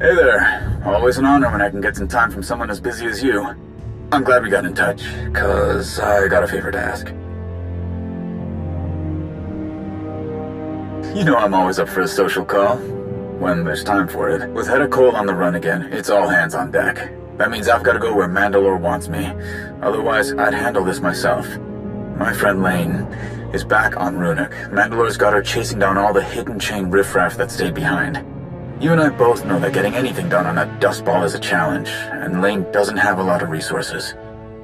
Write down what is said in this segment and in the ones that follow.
Hey there. Always an honor when I can get some time from someone as busy as you. I'm glad we got in touch, cause I got a favor to ask. You know I'm always up for a social call, when there's time for it. With Hedda Cole on the run again, it's all hands on deck. That means I've got to go where Mandalore wants me. Otherwise, I'd handle this myself. My friend Lane is back on Ruhnuk. Mandalore's got her chasing down all the hidden chain riffraff that stayed behind. You and I both know that getting anything done on that dust ball is a challenge, and Lane doesn't have a lot of resources.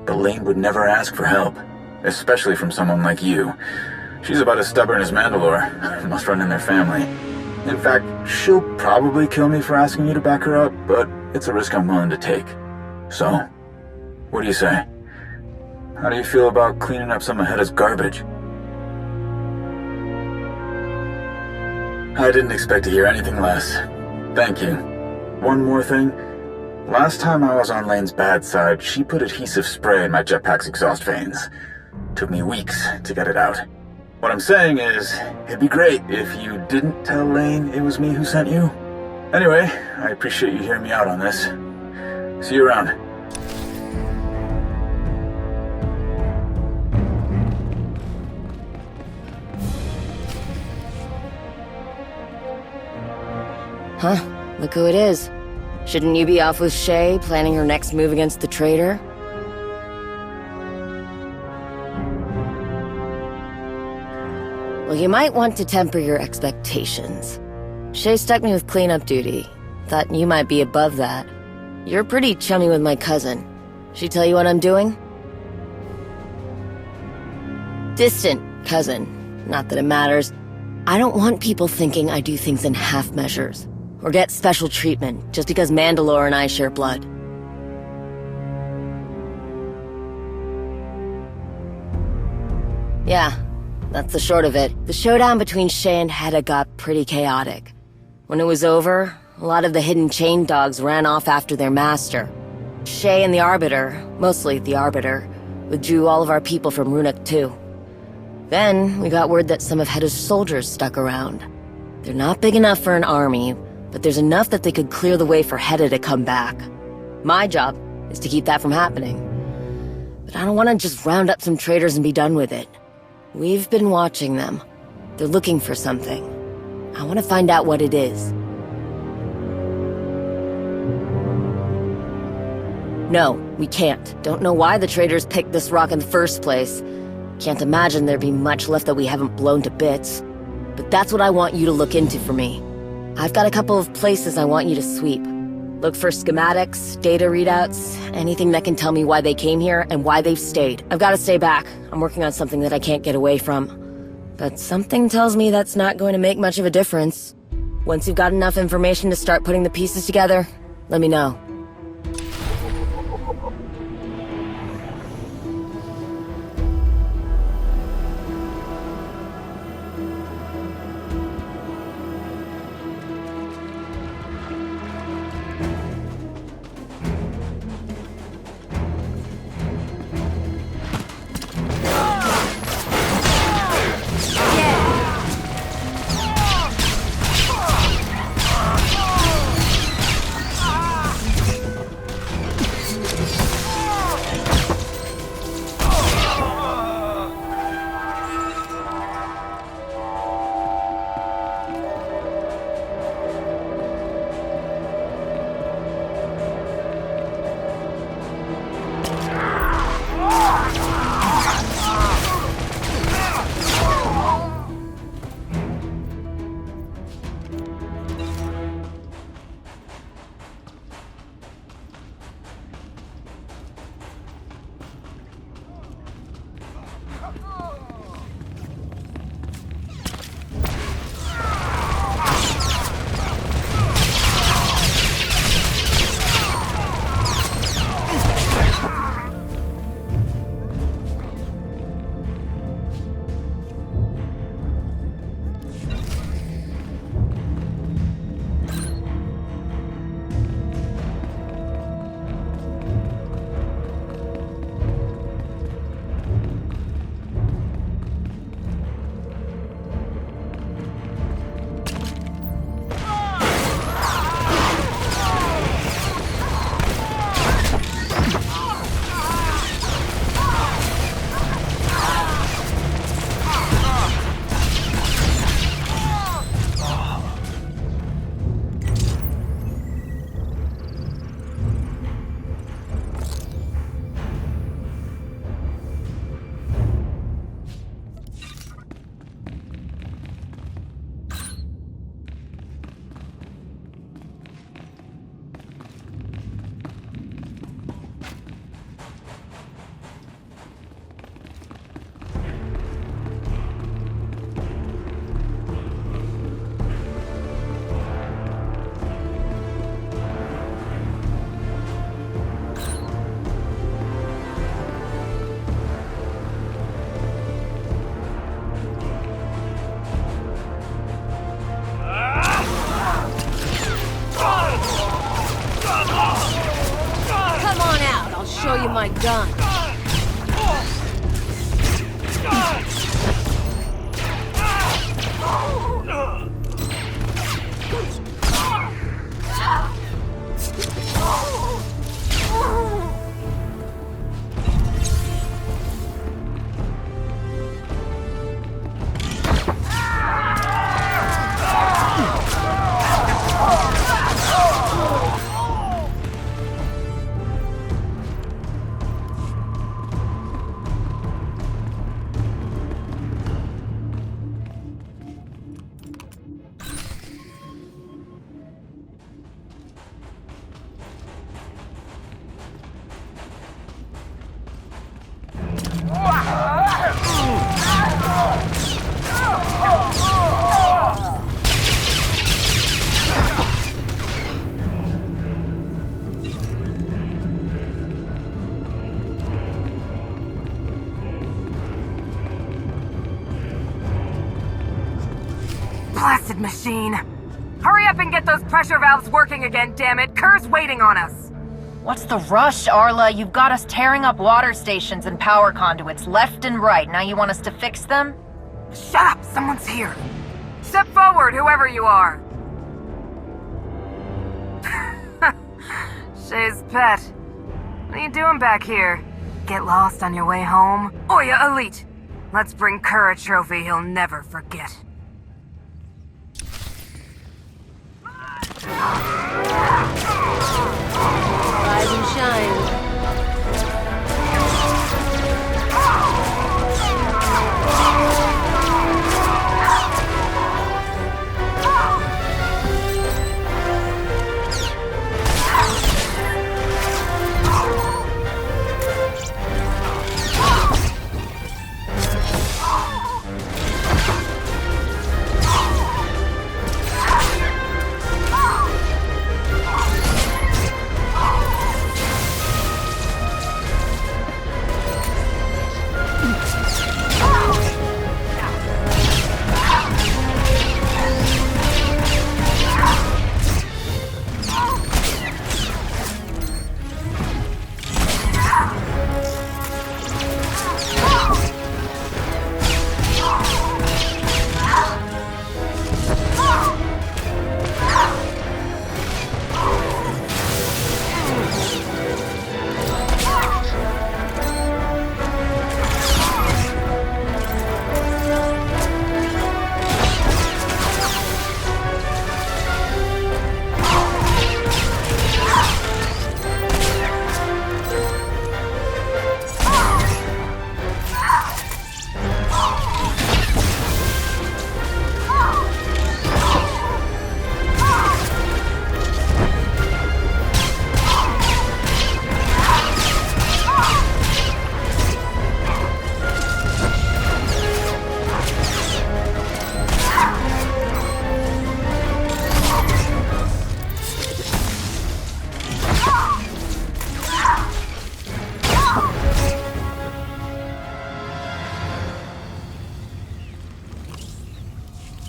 But Lane would never ask for help, especially from someone like you. She's about as stubborn as Mandalore. Must run in their family. In fact, she'll probably kill me for asking you to back her up, but it's a risk I'm willing to take. So, what do you say? How do you feel about cleaning up some of Hedda's garbage? I didn't expect to hear anything less. Thank you. One more thing. Last time I was on Lane's bad side, she put adhesive spray in my jetpack's exhaust vanes. Took me weeks to get it out. What I'm saying is, it'd be great if you didn't tell Lane it was me who sent you. Anyway, I appreciate you hearing me out on this. See you around. Huh? Look who it is. Shouldn't you be off with Shay, planning her next move against the traitor? Well, you might want to temper your expectations. Shay stuck me with cleanup duty. Thought you might be above that. You're pretty chummy with my cousin. She tell you what I'm doing? Distant cousin. Not that it matters. I don't want people thinking I do things in half measures. Or get special treatment, just because Mandalore and I share blood. Yeah, that's the short of it. The showdown between Shay and Hedda got pretty chaotic. When it was over, a lot of the hidden chain dogs ran off after their master. Shay and the Arbiter, mostly the Arbiter, withdrew all of our people from Ruhnuk too. Then, we got word that some of Hedda's soldiers stuck around. They're not big enough for an army, but there's enough that they could clear the way for Hedda to come back. My job is to keep that from happening. But I don't want to just round up some traitors and be done with it. We've been watching them. They're looking for something. I want to find out what it is. No, we can't. Don't know why the traitors picked this rock in the first place. Can't imagine there'd be much left that we haven't blown to bits. But that's what I want you to look into for me. I've got a couple of places I want you to sweep. Look for schematics, data readouts, anything that can tell me why they came here and why they've stayed. I've got to stay back. I'm working on something that I can't get away from. But something tells me that's not going to make much of a difference. Once you've got enough information to start putting the pieces together, let me know. show you my gun. Blasted machine! Hurry up and get those pressure valves working again, damn it! Kerr's waiting on us! What's the rush, Arla? You've got us tearing up water stations and power conduits left and right. Now you want us to fix them? Shut up! Someone's here! Step forward, whoever you are! Shay's pet. What are you doing back here? Get lost on your way home? Oya Elite! Let's bring Kerr a trophy he'll never forget. Rise and shine.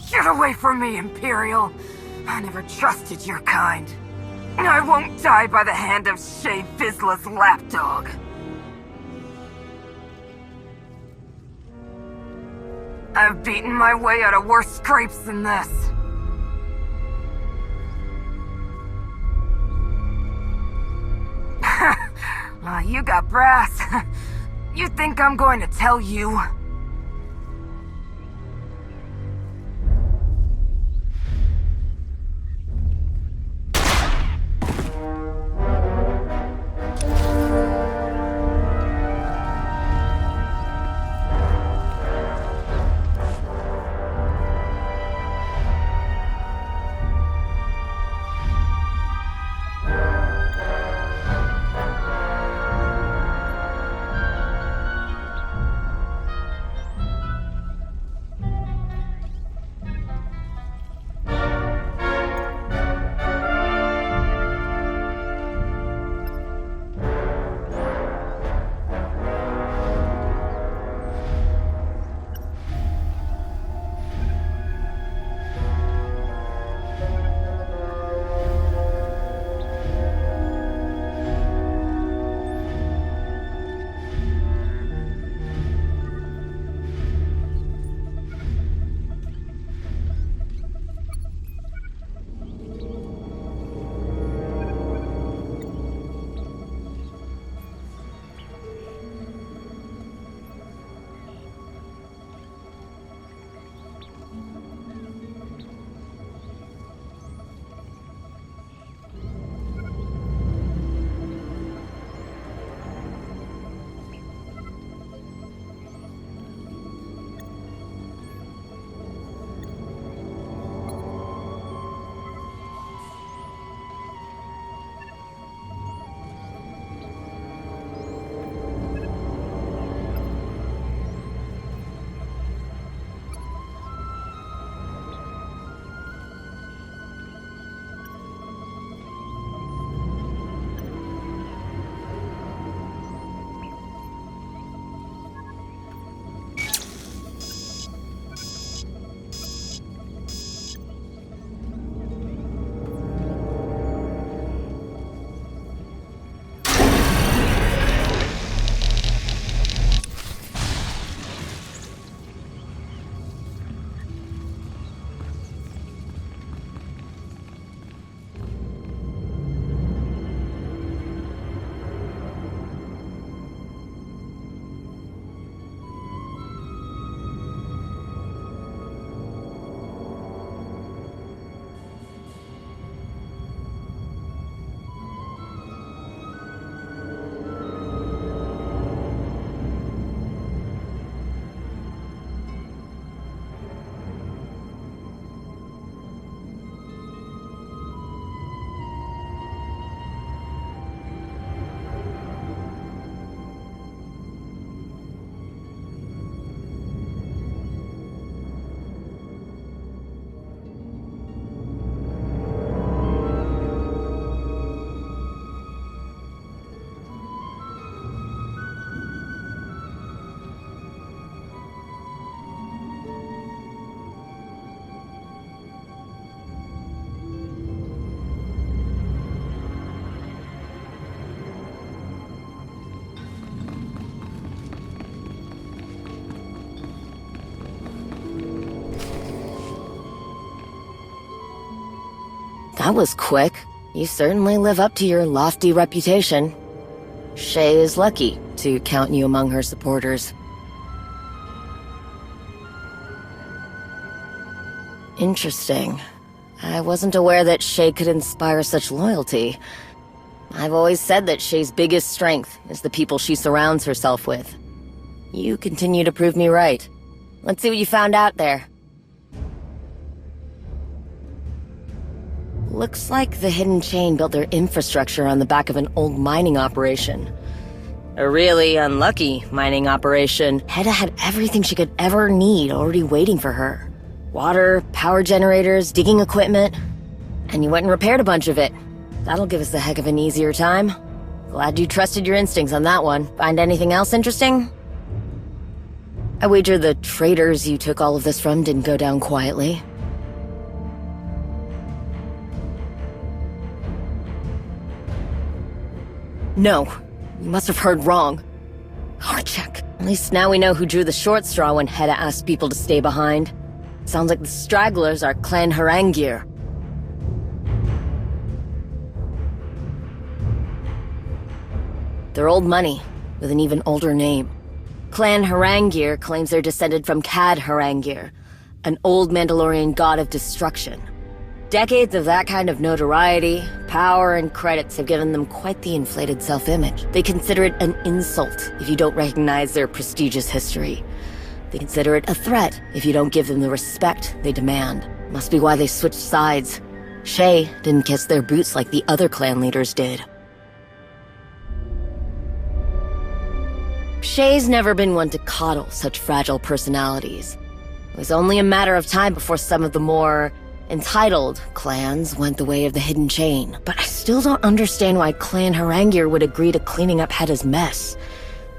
Get away from me, Imperial! I never trusted your kind. I won't die by the hand of Shay Vizsla's lapdog. I've beaten my way out of worse scrapes than this. You got brass. You think I'm going to tell you? That was quick. You certainly live up to your lofty reputation. Shay is lucky to count you among her supporters. Interesting. I wasn't aware that Shay could inspire such loyalty. I've always said that Shay's biggest strength is the people she surrounds herself with. You continue to prove me right. Let's see what you found out there. Looks like the Hidden Chain built their infrastructure on the back of an old mining operation. A really unlucky mining operation. Hedda had everything she could ever need already waiting for her. Water, power generators, digging equipment. And you went and repaired a bunch of it. That'll give us a heck of an easier time. Glad you trusted your instincts on that one. Find anything else interesting? I wager the traders you took all of this from didn't go down quietly. No, you must have heard wrong. I'll check. At least now we know who drew the short straw when Hedda asked people to stay behind. Sounds like the stragglers are Clan Harangir. They're old money, with an even older name. Clan Harangir claims they're descended from Cad Harangir, an old Mandalorian god of destruction. Decades of that kind of notoriety, power, and credits have given them quite the inflated self-image. They consider it an insult if you don't recognize their prestigious history. They consider it a threat if you don't give them the respect they demand. Must be why they switched sides. Shay didn't kiss their boots like the other clan leaders did. Shay's never been one to coddle such fragile personalities. It was only a matter of time before some of the more entitled clans went the way of the Hidden Chain. But I still don't understand why Clan Harangir would agree to cleaning up Hedda's mess.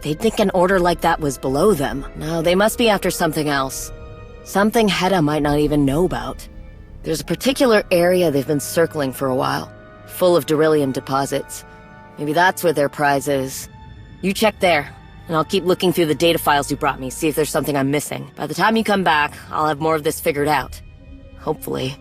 They'd think an order like that was below them. No, they must be after something else. Something Hedda might not even know about. There's a particular area they've been circling for a while, full of beryllium deposits. Maybe that's where their prize is. You check there, and I'll keep looking through the data files you brought me, see if there's something I'm missing. By the time you come back, I'll have more of this figured out. Hopefully.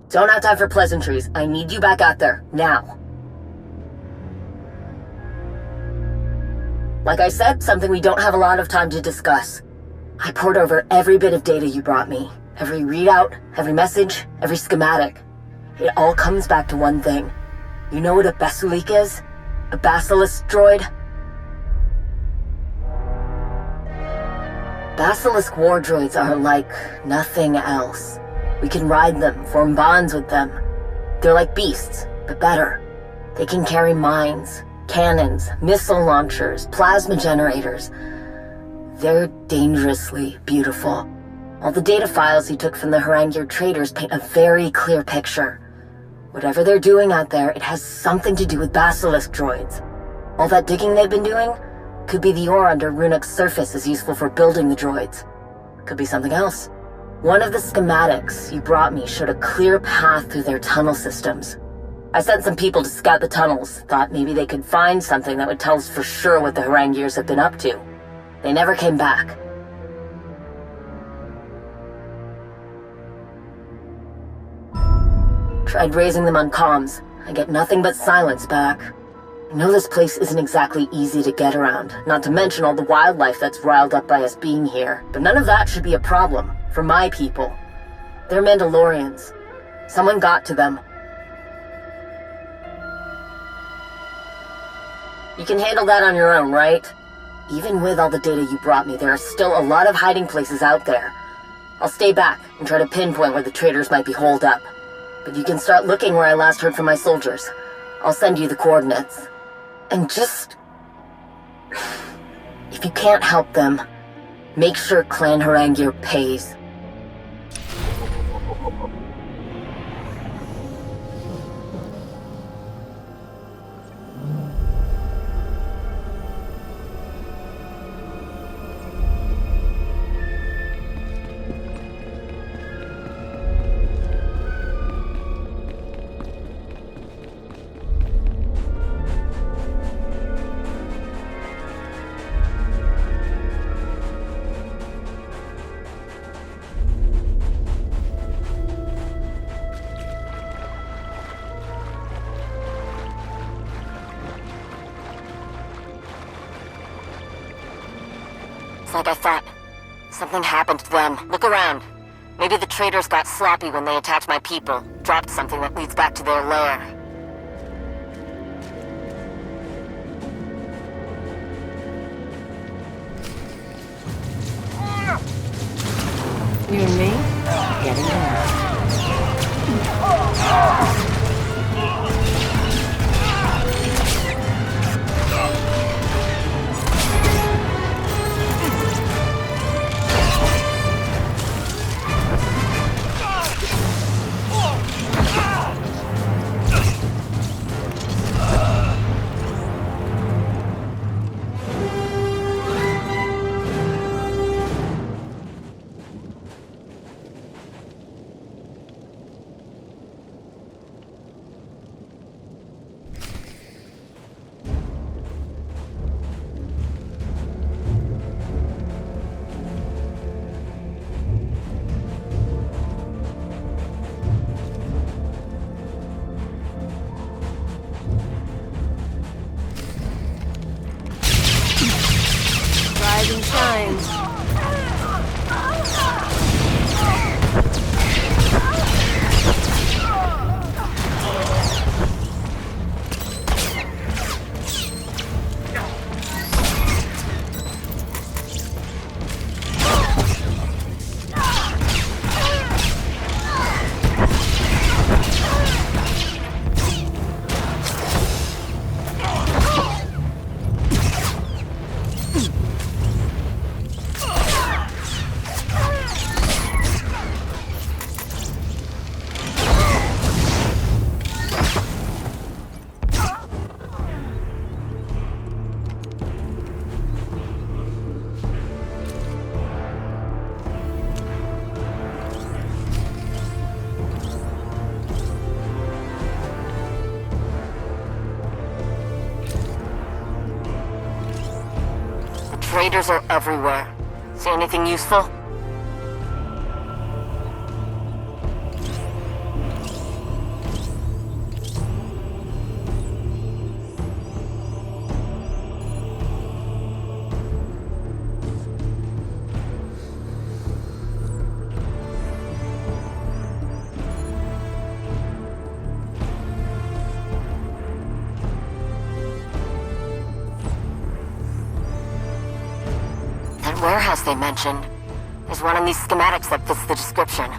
Don't have time for pleasantries. I need you back out there, now. Like I said, something we don't have a lot of time to discuss. I poured over every bit of data you brought me. Every readout, every message, every schematic. It all comes back to one thing. You know what a Besulik is? A basilisk droid? Basilisk war droids are like nothing else. We can ride them, form bonds with them. They're like beasts, but better. They can carry mines, cannons, missile launchers, plasma generators. They're dangerously beautiful. All the data files he took from the Haranguer traders paint a very clear picture. Whatever they're doing out there, it has something to do with basilisk droids. All that digging they've been doing could be the ore under Ruhnuk's surface is useful for building the droids. Could be something else. One of the schematics you brought me showed a clear path through their tunnel systems. I sent some people to scout the tunnels, thought maybe they could find something that would tell us for sure what the Haranguers have been up to. They never came back. Tried raising them on comms. I get nothing but silence back. I know this place isn't exactly easy to get around, not to mention all the wildlife that's riled up by us being here, but none of that should be a problem, for my people. They're Mandalorians. Someone got to them. You can handle that on your own, right? Even with all the data you brought me, there are still a lot of hiding places out there. I'll stay back and try to pinpoint where the traders might be holed up. But you can start looking where I last heard from my soldiers. I'll send you the coordinates. And just... if you can't help them, make sure Clan Haranguer pays. It's like I thought. Something happened to them. Look around. Maybe the traders got sloppy when they attacked my people. Dropped something that leads back to their lair. You and me? Getting there. Rising shines. Traders are everywhere. See anything useful? warehouse they mentioned. There's one on these schematics that fits the description.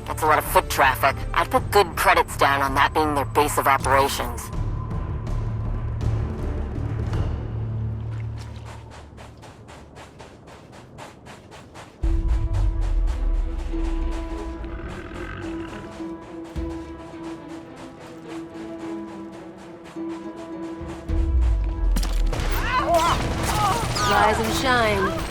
Gets a lot of foot traffic. I'd put good credits down on that being their base of operations. Rise and shine.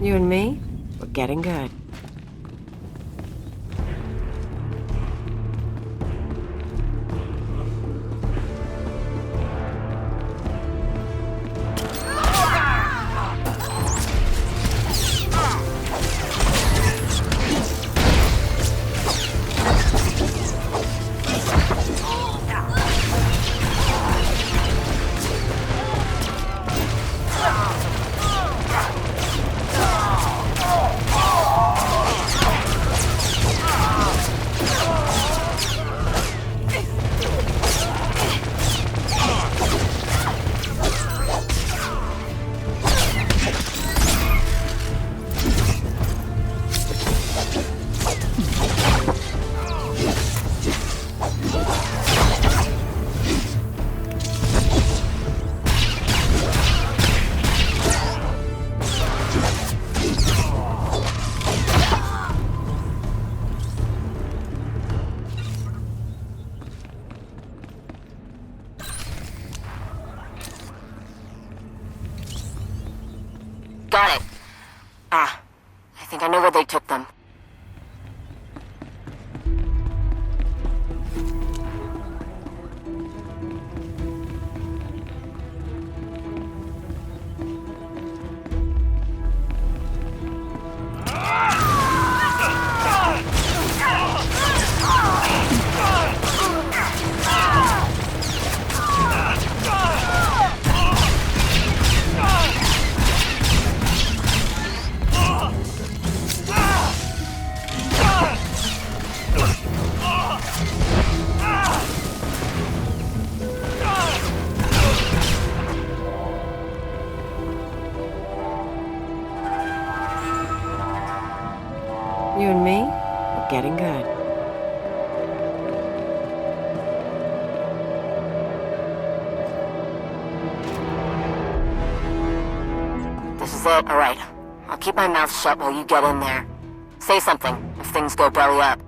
You and me, we're getting good. Got it. I think I know where they took them. getting good. This is it? Alright. I'll keep my mouth shut while you get in there. Say something if things go belly up.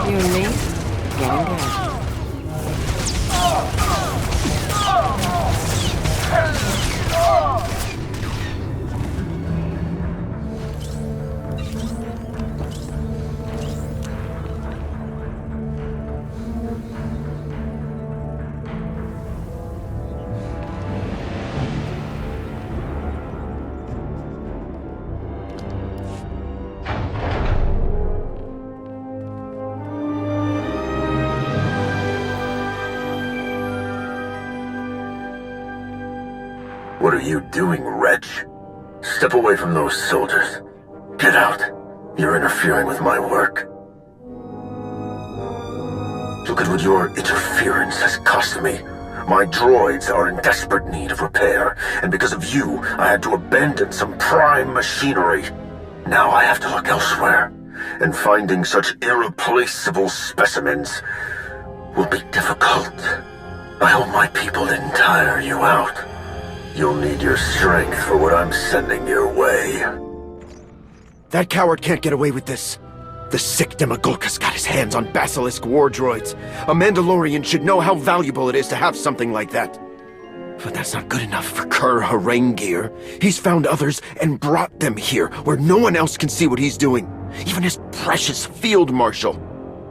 You and me? Getting good. What are you doing, wretch? Step away from those soldiers. Get out. You're interfering with my work. Look at what your interference has cost me. My droids are in desperate need of repair, and because of you, I had to abandon some prime machinery. Now I have to look elsewhere, and finding such irreplaceable specimens will be difficult. I hope my people didn't tire you out. You'll need your strength for what I'm sending your way. That coward can't get away with this. The sick Demagulka's got his hands on Basilisk war droids. A Mandalorian should know how valuable it is to have something like that. But that's not good enough for Kur Harengir. He's found others and brought them here, where no one else can see what he's doing. Even his precious Field Marshal.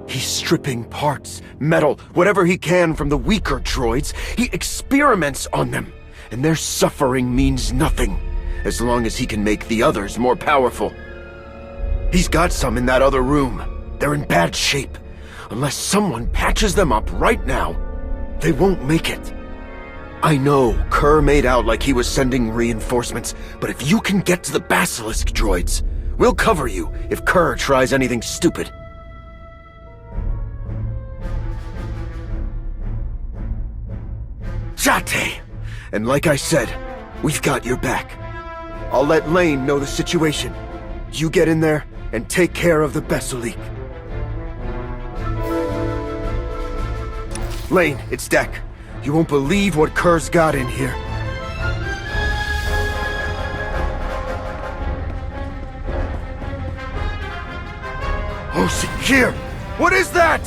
He's stripping parts, metal, whatever he can from the weaker droids. He experiments on them. And their suffering means nothing, as long as he can make the others more powerful. He's got some in that other room. They're in bad shape. Unless someone patches them up right now, they won't make it. I know Kur made out like he was sending reinforcements, but if you can get to the Basilisk droids, we'll cover you if Kur tries anything stupid. Jate! And like I said, we've got your back. I'll let Lane know the situation. You get in there and take care of the Besalik. Lane, it's Deck. You won't believe what Kur's got in here. Oh, Sakir! What is that?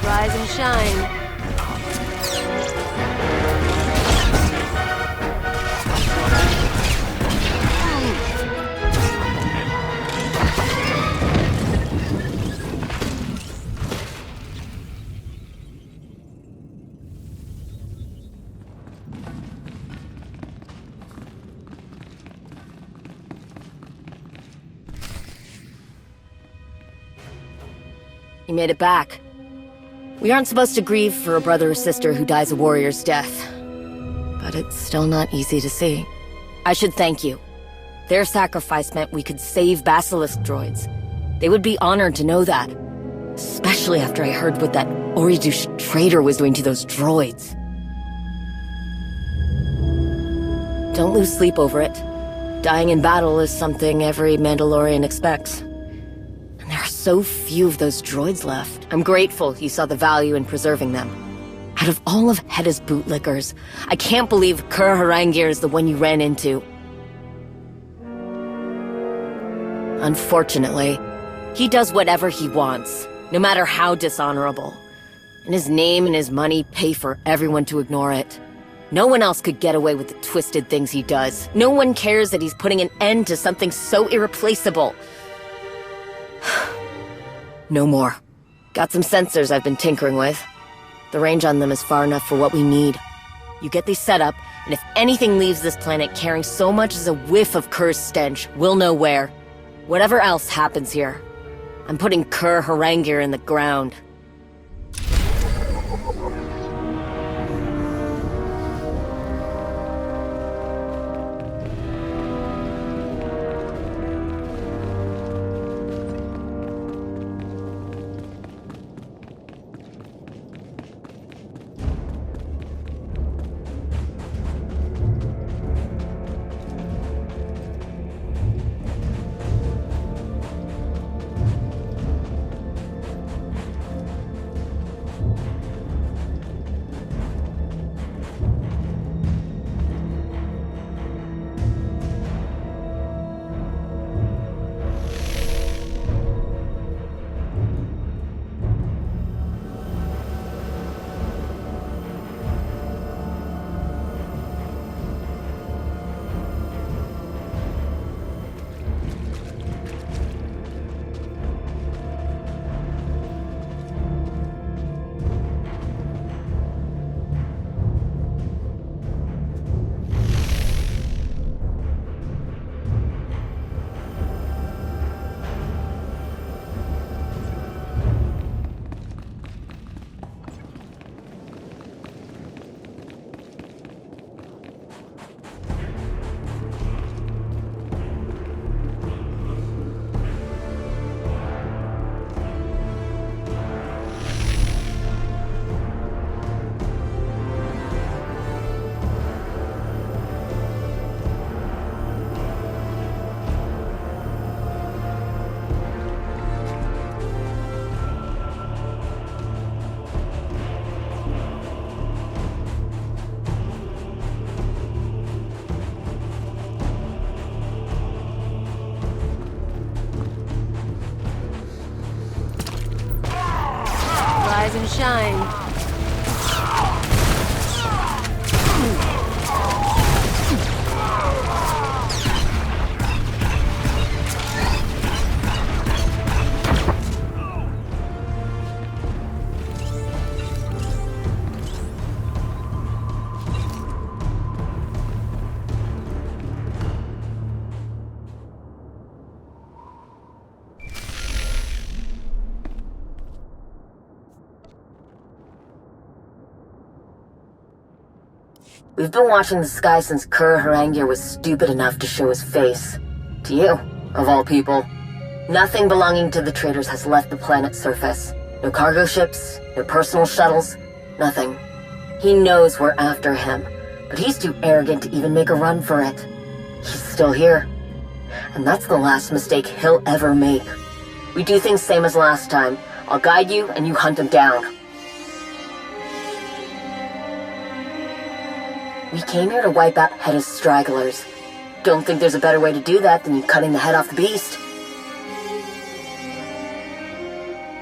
Rise and shine. You made it back. We aren't supposed to grieve for a brother or sister who dies a warrior's death. But it's still not easy to see. I should thank you. Their sacrifice meant we could save Basilisk droids. They would be honored to know that. Especially after I heard what that Oridush traitor was doing to those droids. Don't lose sleep over it. Dying in battle is something every Mandalorian expects. And there are so few of those droids left. I'm grateful you saw the value in preserving them. Out of all of Hedda's bootlickers, I can't believe Kur Harangir is the one you ran into. Unfortunately, he does whatever he wants, no matter how dishonorable. And his name and his money pay for everyone to ignore it. No one else could get away with the twisted things he does. No one cares that he's putting an end to something so irreplaceable. No more. Got some sensors I've been tinkering with. The range on them is far enough for what we need. You get these set up, and if anything leaves this planet carrying so much as a whiff of Kur's stench, we'll know where. Whatever else happens here, I'm putting Kur Harangir in the ground. Rise and shine. We've been watching the sky since Kur Harangir was stupid enough to show his face. To you, of all people. Nothing belonging to the traitors has left the planet's surface. No cargo ships, no personal shuttles, nothing. He knows we're after him, but he's too arrogant to even make a run for it. He's still here. And that's the last mistake he'll ever make. We do things same as last time. I'll guide you and you hunt him down. We came here to wipe out Hedda's stragglers. Don't think there's a better way to do that than you cutting the head off the beast.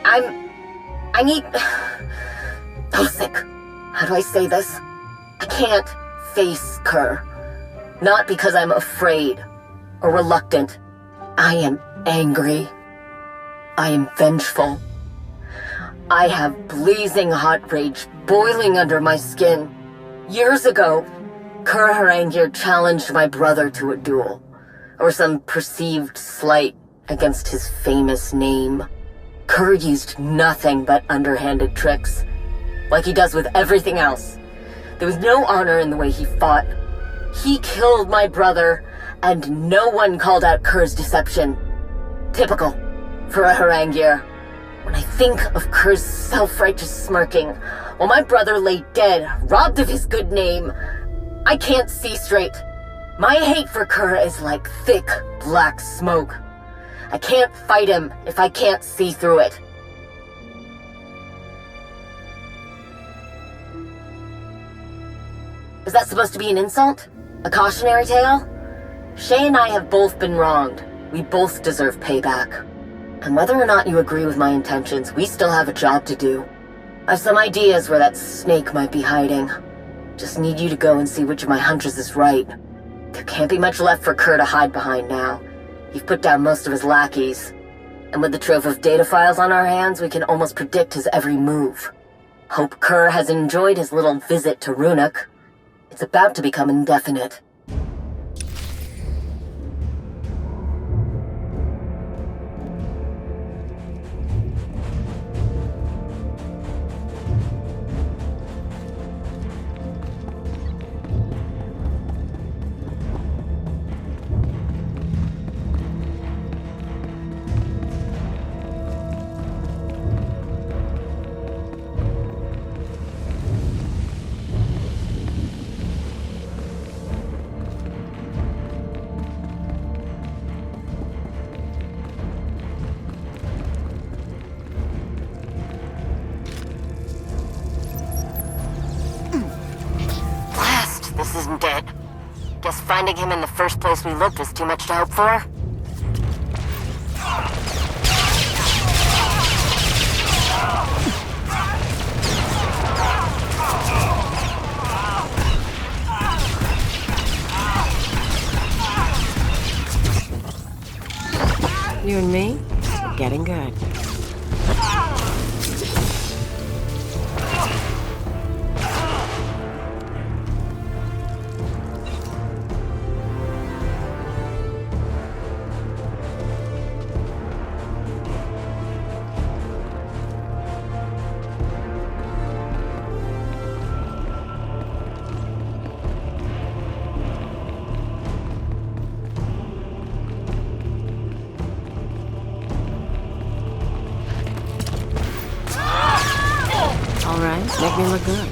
I need... Oh, sick. How do I say this? I can't face Kur. Not because I'm afraid or reluctant. I am angry. I am vengeful. I have blazing hot rage boiling under my skin. Years ago, Kur Harangir challenged my brother to a duel, or some perceived slight against his famous name. Kur used nothing but underhanded tricks, like he does with everything else. There was no honor in the way he fought. He killed my brother and no one called out Kerr's deception. Typical for a Haranguer. When I think of Kerr's self-righteous smirking, while my brother lay dead, robbed of his good name, I can't see straight. My hate for Kerr is like thick, black smoke. I can't fight him if I can't see through it. Was that supposed to be an insult? A cautionary tale? Shay and I have both been wronged. We both deserve payback. And whether or not you agree with my intentions, we still have a job to do. I have some ideas where that snake might be hiding. Just need you to go and see which of my hunches is right. There can't be much left for Kerr to hide behind now. You've put down most of his lackeys. And with the trove of data files on our hands, we can almost predict his every move. Hope Kerr has enjoyed his little visit to Ruhnuk. It's about to become indefinite. This isn't it. Guess finding him in the first place we looked was too much to hope for? You and me? Getting good. All right, make me look good.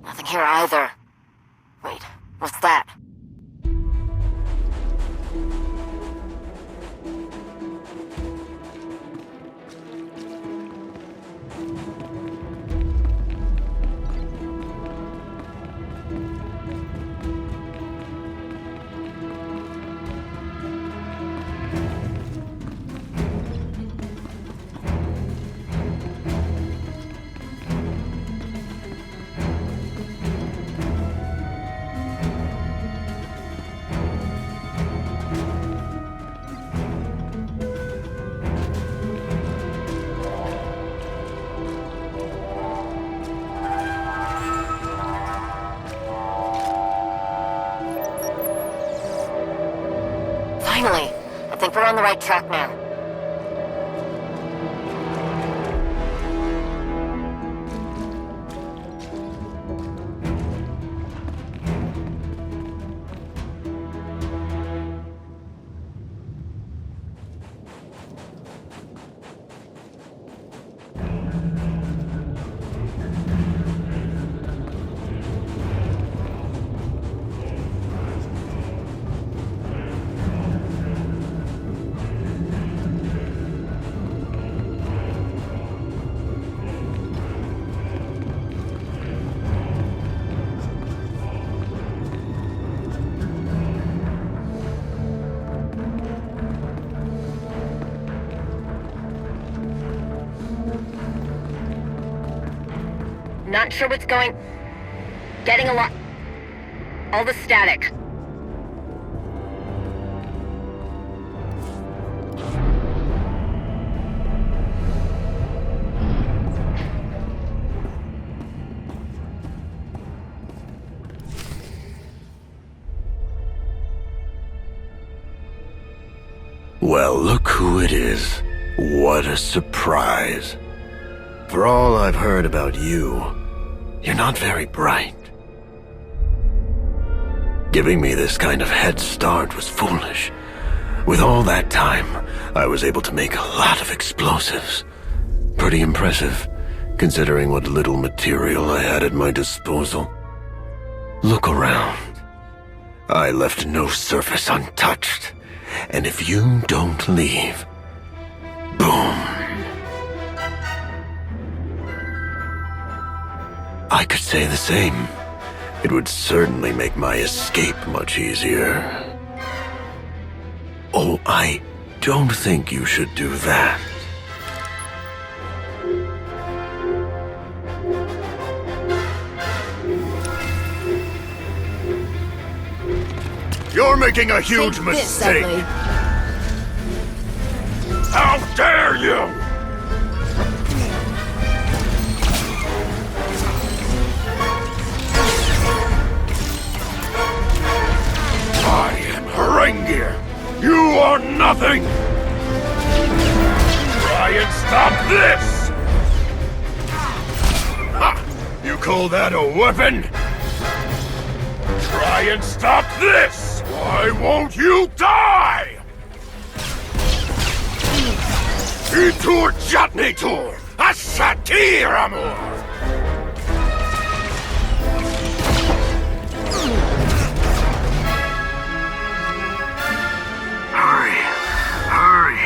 Nothing here either. Wait, what's that? Finally! I think we're on the right track now. Not sure what's going... Getting a lot... All the static. What a surprise. For all I've heard about you, you're not very bright. Giving me this kind of head start was foolish. With all that time, I was able to make a lot of explosives. Pretty impressive, considering what little material I had at my disposal. Look around. I left no surface untouched, and if you don't leave, boom. I could say the same. It would certainly make my escape much easier. Oh, I don't think you should do that. You're making a huge Take this, mistake! Dudley. How dare you! I am Harengia. You are nothing! Try and stop this! Ha! You call that a weapon? Try and stop this! Why won't you die? Itur Jatnitur! Ashatir Amor! Hurry.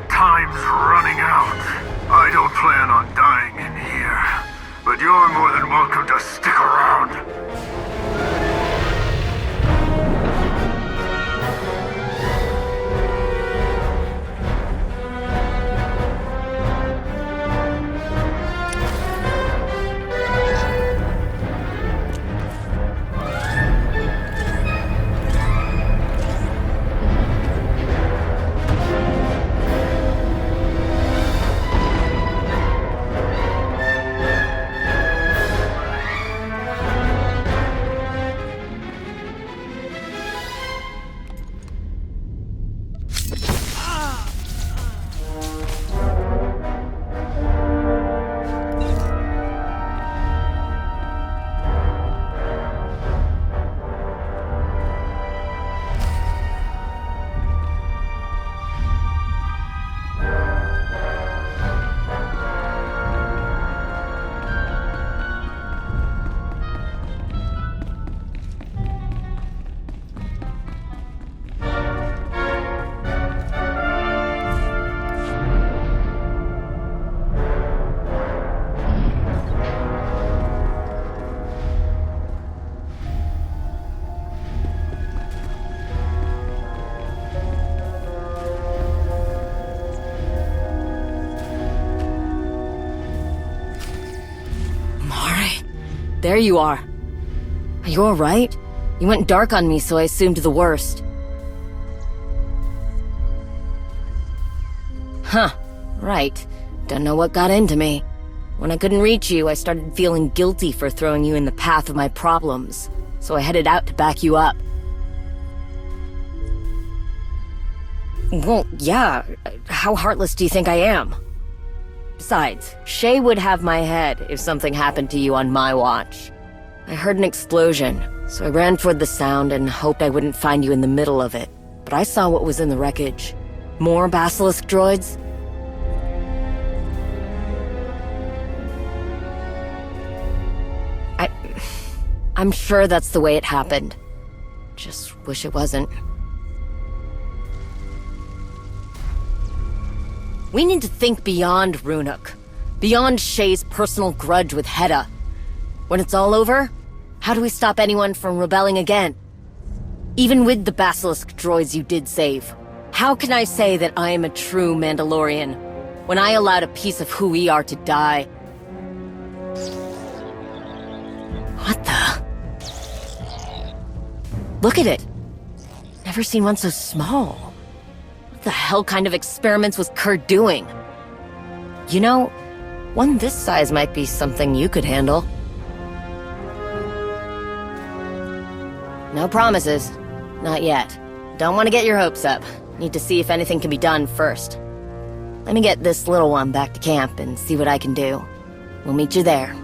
Time's running out. I don't plan on dying in here, but you're more than welcome to stick around. There you are. Are you alright? You went dark on me, so I assumed the worst. Huh. Right. Don't know what got into me. When I couldn't reach you, I started feeling guilty for throwing you in the path of my problems. So I headed out to back you up. Well, yeah. How heartless do you think I am? Besides, Shay would have my head if something happened to you on my watch. I heard an explosion, so I ran toward the sound and hoped I wouldn't find you in the middle of it. But I saw what was in the wreckage. More basilisk droids? I'm sure that's the way it happened. Just wish it wasn't. We need to think beyond Ruhnuk. Beyond Shay's personal grudge with Hedda. When it's all over, how do we stop anyone from rebelling again? Even with the basilisk droids you did save, how can I say that I am a true Mandalorian when I allowed a piece of who we are to die? What the? Look at it. Never seen one so small. What the hell kind of experiments was Kurt doing? You know, one this size might be something you could handle. No promises. Not yet. Don't want to get your hopes up. Need to see if anything can be done first. Let me get this little one back to camp and see what I can do. We'll meet you there.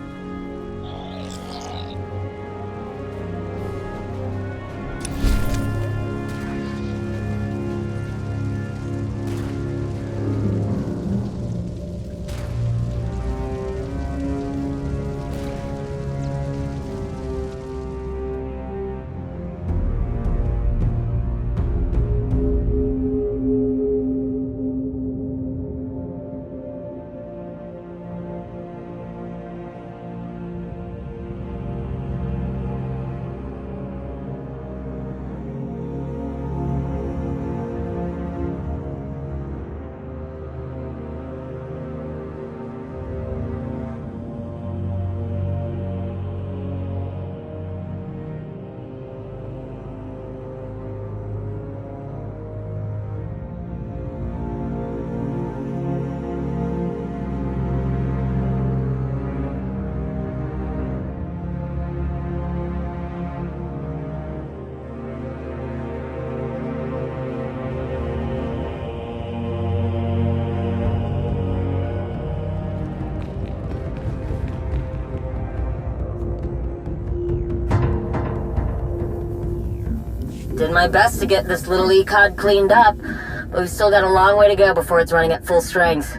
Did my best to get this little ECOD cleaned up, but we've still got a long way to go before it's running at full strength.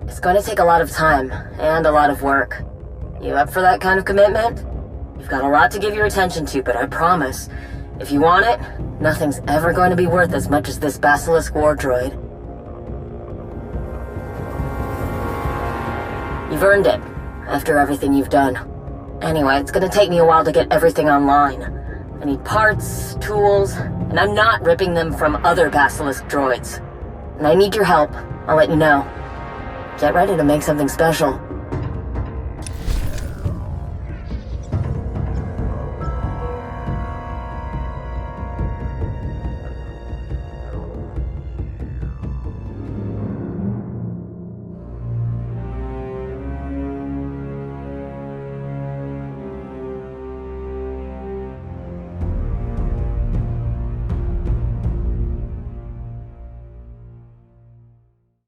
It's going to take a lot of time, and a lot of work. You up for that kind of commitment? You've got a lot to give your attention to, but I promise, if you want it, nothing's ever going to be worth as much as this Basilisk war droid. You've earned it, after everything you've done. Anyway, it's going to take me a while to get everything online. I need parts, tools, and I'm not ripping them from other Basilisk droids. And I need your help. I'll let you know. Get ready to make something special.